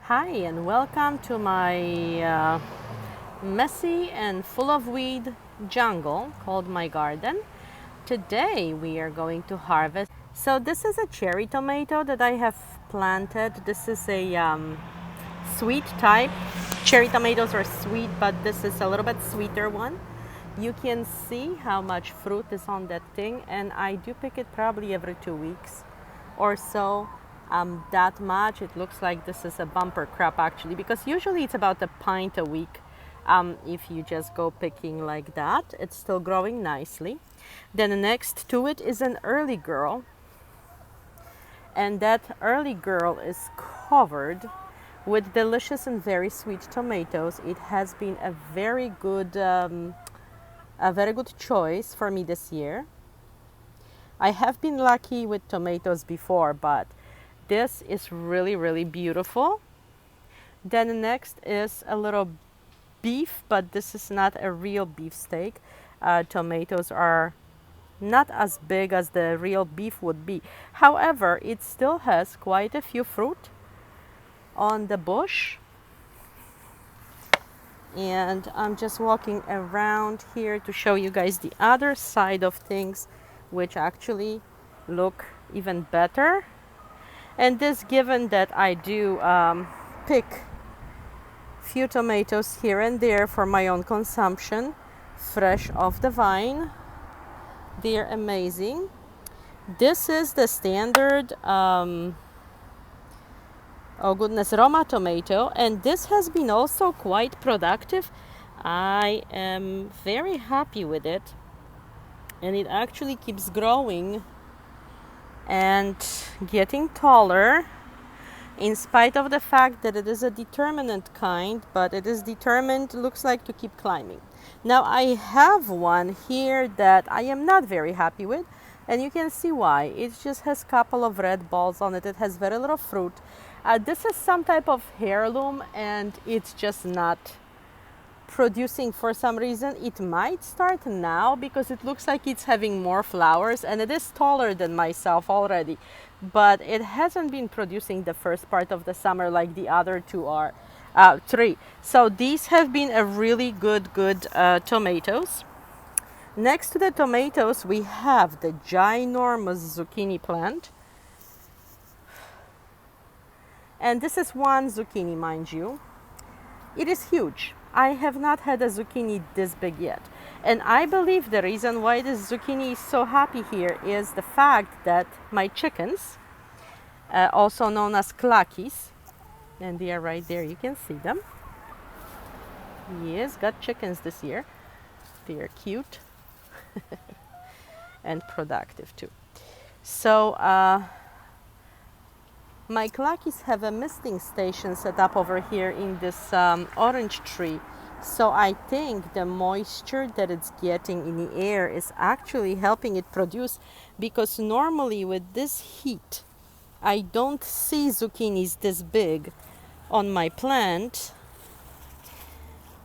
Hi and welcome to my messy and full of weed jungle called my garden. Today we are going to harvest. So this is a cherry tomato that I have planted. This is a sweet type. Cherry tomatoes are sweet, but this is a little bit sweeter one. You can see how much fruit is on that thing, and I do pick it probably every 2 weeks or so. That much. It looks like this is a bumper crop actually, because usually it's about a pint a week. If you just go picking like that, it's still growing nicely. Then next to it is an early girl, and that early girl is covered with delicious and very sweet tomatoes. It has been a very good choice for me this year. I have been lucky with tomatoes before, but this is really beautiful. Then next is a little beef, but this is not a real beef steak. Tomatoes are not as big as the real beef would be. However, it still has quite a few fruit on the bush. And I'm just walking around here to show you guys the other side of things, which actually look even better. And this, given that I do pick few tomatoes here and there for my own consumption, fresh off the vine, they're amazing. This is the standard Roma tomato, and this has been also quite productive. I am very happy with it, and it actually keeps growing and getting taller, in spite of the fact that it is a determinate kind, but it is determined, looks like, to keep climbing. Now I have one here that I am not very happy with, and you can see why. It just has a couple of red balls on it. It has very little fruit. This is some type of heirloom, and it's just not producing for some reason. It might start now because it looks like it's having more flowers, and it is taller than myself already, but it hasn't been producing the first part of the summer like the other three. So these have been a really good tomatoes. Next to the tomatoes we have the ginormous zucchini plant, and this is one zucchini, mind you. It is huge. I have not had a zucchini this big yet. And I believe the reason why this zucchini is so happy here is the fact that my chickens, also known as klakis, and they are right there, you can see them. Yes, got chickens this year. They are cute and productive too. So my klakis have a misting station set up over here in this orange tree. So I think the moisture that it's getting in the air is actually helping it produce, because normally with this heat, I don't see zucchinis this big on my plant.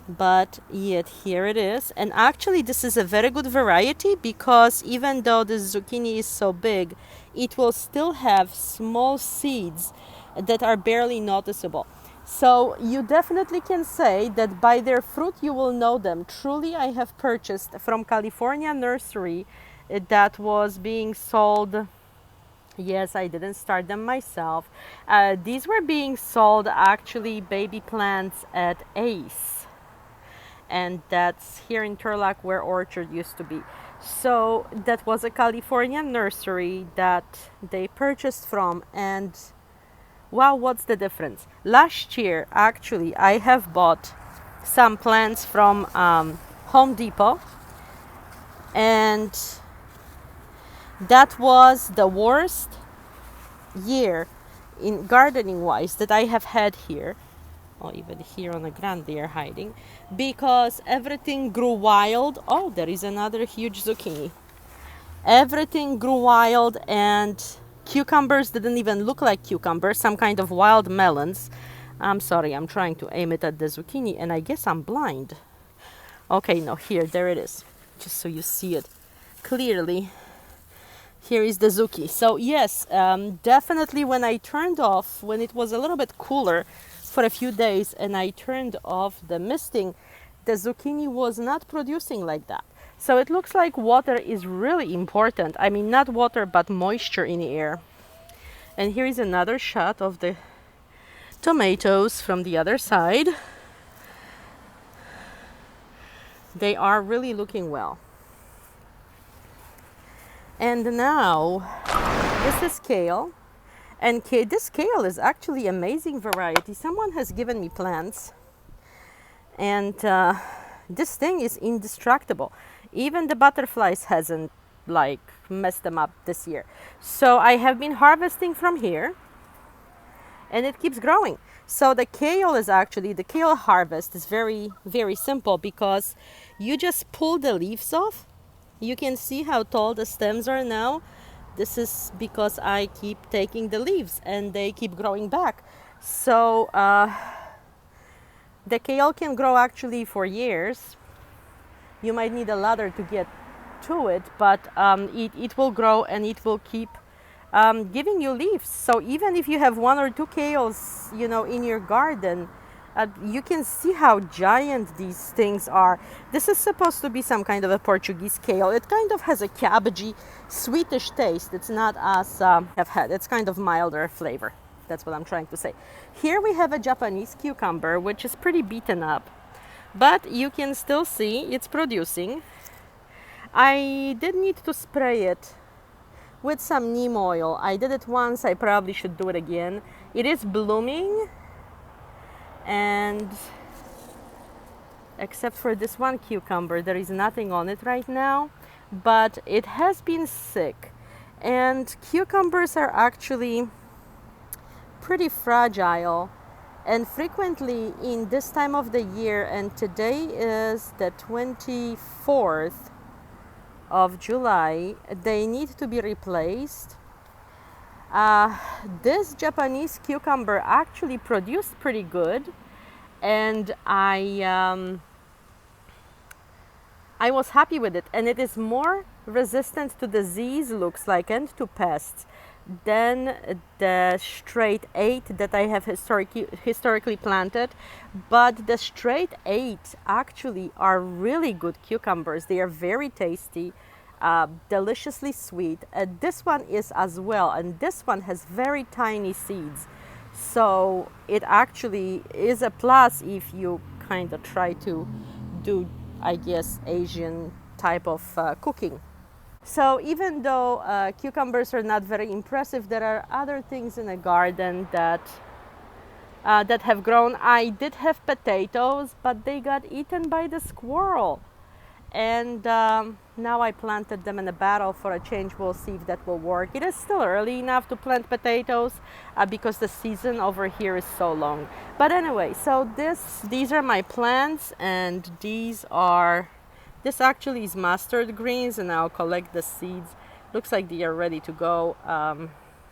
But yet here it is. And actually this is a very good variety, because even though the zucchini is so big, it will still have small seeds that are barely noticeable. So you definitely can say that by their fruit you will know them. Truly, I have purchased from California nursery that was being sold. Yes, I didn't start them myself. These were being sold, actually, baby plants at Ace, and that's here in Turlock where Orchard used to be. So that was a California nursery that they purchased from, and wow, what's the difference? Last year, actually, I have bought some plants from Home Depot, and that was the worst year in gardening wise that I have had here. Oh, even here on the ground they are hiding, because everything grew wild. Oh, there is another huge zucchini. Everything grew wild, and cucumbers didn't even look like cucumbers, some kind of wild melons. I'm sorry, I'm trying to aim it at the zucchini, and I guess I'm blind. Okay, no, there it is, just so you see it clearly. Here is the zucchini. So yes, definitely when I turned off, when it was a little bit cooler, for a few days and I turned off the misting, the zucchini was not producing like that. So it looks like water is really important. I mean, not water, but moisture in the air. And here is another shot of the tomatoes from the other side. They are really looking well. And now, this is kale. And this kale is actually amazing variety. Someone has given me plants. And this thing is indestructible. Even the butterflies hasn't like messed them up this year. So I have been harvesting from here. And it keeps growing. So the kale harvest is very, very simple because you just pull the leaves off. You can see how tall the stems are now. This is because I keep taking the leaves and they keep growing back. So the kale can grow actually for years. You might need a ladder to get to it, but it will grow and it will keep giving you leaves. So even if you have 1 or 2 kales, in your garden, you can see how giant these things are. This is supposed to be some kind of a Portuguese kale. It kind of has a cabbagey, sweetish taste. It's not as I've had. It's kind of milder flavor. That's what I'm trying to say. Here we have a Japanese cucumber, which is pretty beaten up, but you can still see it's producing. I did need to spray it with some neem oil. I did it once, I probably should do it again. It is blooming, and except for this one cucumber, there is nothing on it right now, but it has been sick. And cucumbers are actually pretty fragile, and frequently in this time of the year, and today is the 24th of July, they need to be replaced. This Japanese cucumber actually produced pretty good, and I was happy with it, and it is more resistant to disease, looks like, and to pests than the straight 8 that I have historically planted. But the straight 8 actually are really good cucumbers. They are very tasty, deliciously sweet. This one is as well, and this one has very tiny seeds. So it actually is a plus if you kind of try to do, I guess, Asian type of cooking. So even though cucumbers are not very impressive, there are other things in the garden that have grown. I did have potatoes, but they got eaten by the squirrel. And now I planted them in a barrel for a change. We'll see if that will work. It is still early enough to plant potatoes because the season over here is so long. But anyway, so these are my plants, and this actually is mustard greens, and I'll collect the seeds. Looks like they are ready to go.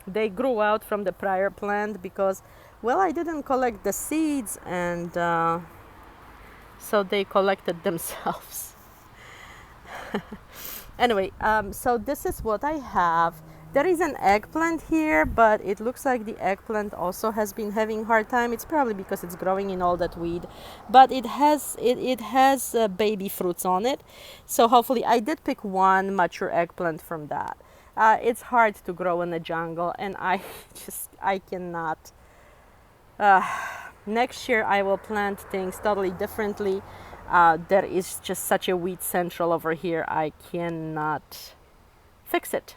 They grew out from the prior plant because, well, I didn't collect the seeds, and so they collected themselves. Anyway, so this is what I have. There is an eggplant here, but it looks like the eggplant also has been having a hard time. It's probably because it's growing in all that weed, but it has baby fruits on it. So hopefully, I did pick one mature eggplant from that. It's hard to grow in the jungle, and I cannot. Next year I will plant things totally differently. There is just such a weed central over here. I cannot fix it.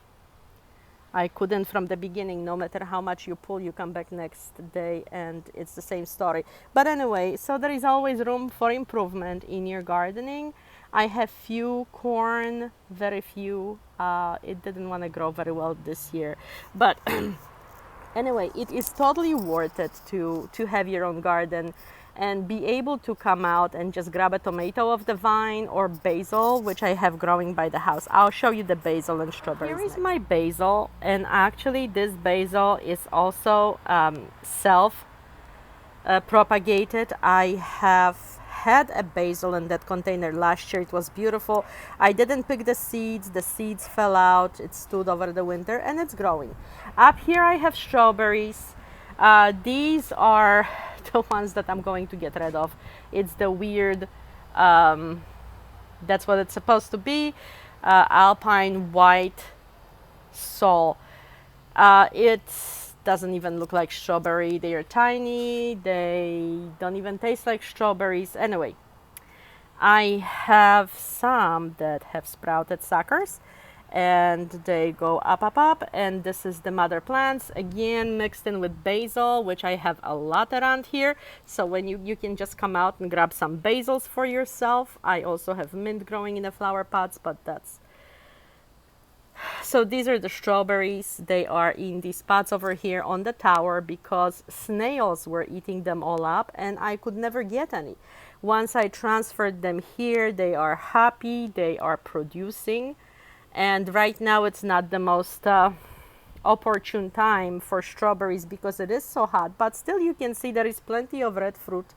I couldn't from the beginning. No matter how much you pull, you come back next day and it's the same story. But anyway, so there is always room for improvement in your gardening. I have few corn, very few. It didn't want to grow very well this year. But anyway, it is totally worth it to have your own garden and be able to come out and just grab a tomato off the vine or basil, which I have growing by the house. I'll show you the basil and strawberries. Here is my basil, and actually this basil is also self-propagated. I have had a basil in that container last year. It was beautiful. I didn't pick the seeds fell out. It stood over the winter and it's growing. Up here I have strawberries. These are the ones that I'm going to get rid of. It's the weird, that's what it's supposed to be, alpine white sol. It doesn't even look like strawberry. They are tiny. They don't even taste like strawberries. Anyway, I have some that have sprouted suckers and they go up, and this is the mother plants, again mixed in with basil, which I have a lot around here. So when you can just come out and grab some basils for yourself. I also have mint growing in the flower pots, but that's... So these are the strawberries. They are in these pots over here on the tower because snails were eating them all up and I could never get any. Once I transferred them here, they are happy, they are producing. And right now it's not the most opportune time for strawberries because it is so hot, but still you can see there is plenty of red fruit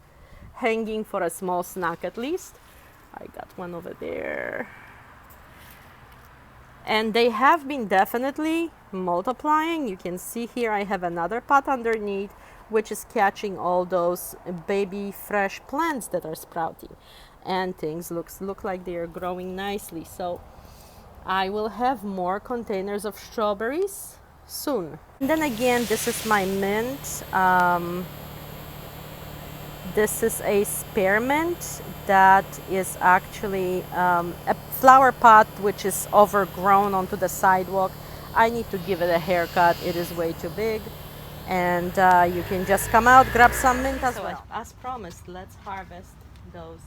hanging for a small snack at least. I got one over there. And they have been definitely multiplying. You can see here I have another pot underneath which is catching all those baby fresh plants that are sprouting, and things look like they are growing nicely. So I will have more containers of strawberries soon. And then again, this is my mint. This is a spearmint that is actually a flower pot which is overgrown onto the sidewalk. I need to give it a haircut. It is way too big. And you can just come out, grab some mint as well. As promised, let's harvest those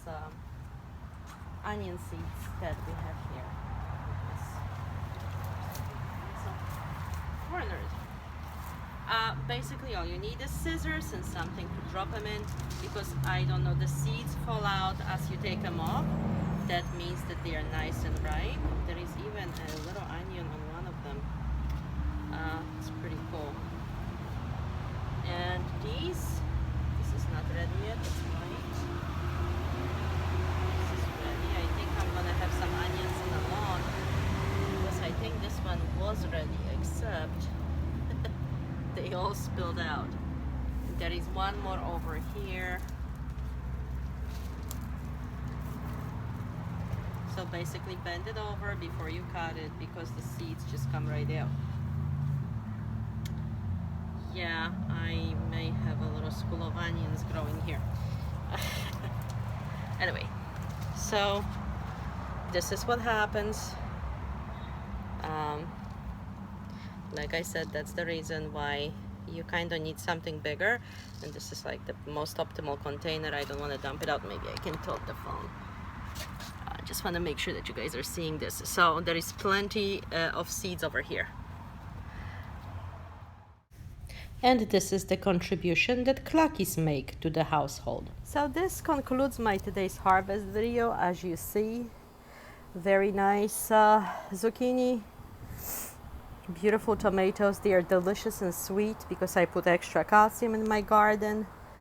onion seeds that we have here. Corners. Basically all you need is scissors and something to drop them in, because I don't know, the seeds fall out as you take them off. That means that they are nice and ripe. There is even a little onion on one of them. It's pretty cool. And this is not ready yet, it's white. This is ready. I think I'm gonna have some onions in the lawn because I think this one was ready, except they all spilled out. There is one more over here. So basically bend it over before you cut it because the seeds just come right out. Yeah, I may have a little school of onions growing here. Anyway, so this is what happens. Like I said, that's the reason why you kind of need something bigger, and this is like the most optimal container. I don't want to dump it out. Maybe I can tilt the phone. I just want to make sure that you guys are seeing this. So there is plenty of seeds over here. And this is the contribution that Cluckies make to the household. So this concludes my today's harvest video. As you see, very nice zucchini, beautiful tomatoes. They are delicious and sweet because I put extra calcium in my garden.